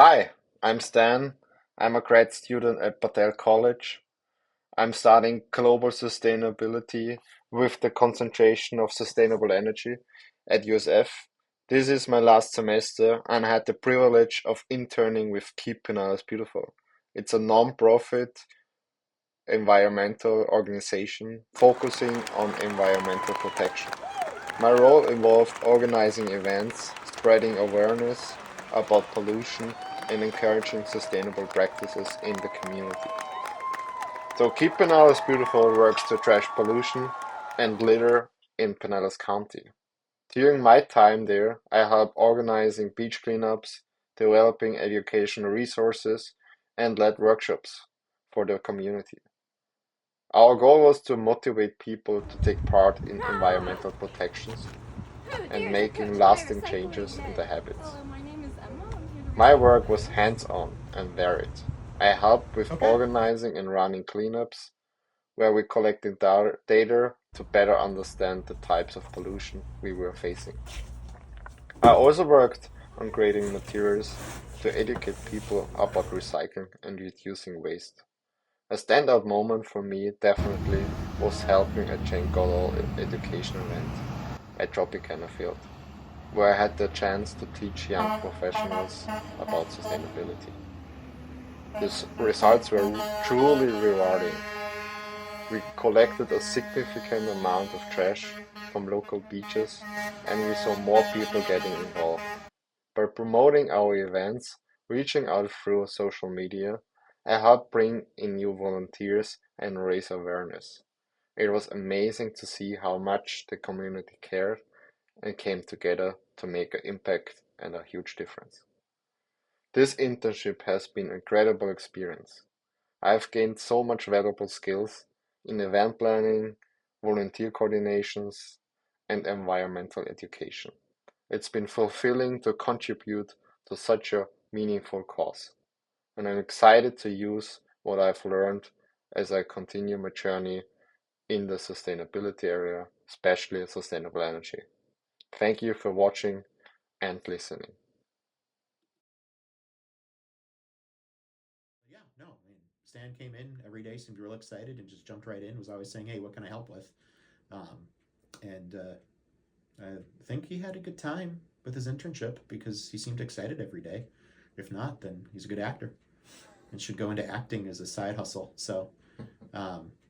Hi, I'm Stan. I'm a grad student at Patel College. I'm studying global sustainability with the concentration of sustainable energy at USF. This is my last semester and I had the privilege of interning with Keep Pinellas Beautiful. It's a non-profit environmental organization focusing on environmental protection. My role involved organizing events, spreading awareness about pollution, and encouraging sustainable practices in the community. So Keep Pinellas Beautiful works to trash pollution and litter in Pinellas County. During my time there, I helped organizing beach cleanups, developing educational resources, and led workshops for the community. Our goal was to motivate people to take part in environmental protections and making lasting changes in their habits. Hello, my name is Emma. I'm here to My represent work my was family. hands-on and varied. I helped with Okay. organizing and running cleanups, where we collected data to better understand the types of pollution we were facing. I also worked on creating materials to educate people about recycling and reducing waste. A standout moment for me definitely was helping a Goodall education event at Tropicana Field, where I had the chance to teach young professionals about sustainability. The results were truly rewarding. We collected a significant amount of trash from local beaches and we saw more people getting involved. By promoting our events, reaching out through social media, I helped bring in new volunteers and raise awareness. It was amazing to see how much the community cared and came together to make an impact and a huge difference. This internship has been an incredible experience. I've gained so much valuable skills in event planning, volunteer coordinations, and environmental education. It's been fulfilling to contribute to such a meaningful cause, and I'm excited to use what I've learned as I continue my journey in the sustainability area, especially sustainable energy. Thank you for watching and listening. Yeah, no, I mean, Stan came in every day, seemed real excited, and just jumped right in. Was always saying, "Hey, what can I help with?" Um, and I think he had a good time with his internship because he seemed excited every day. If not, then he's a good actor and should go into acting as a side hustle. So,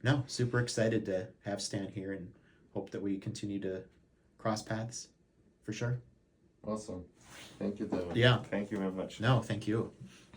no, super excited to have Stan here and hope that we continue to cross paths for sure. Awesome. Thank you, David. Yeah, Thank you very much. no, thank you.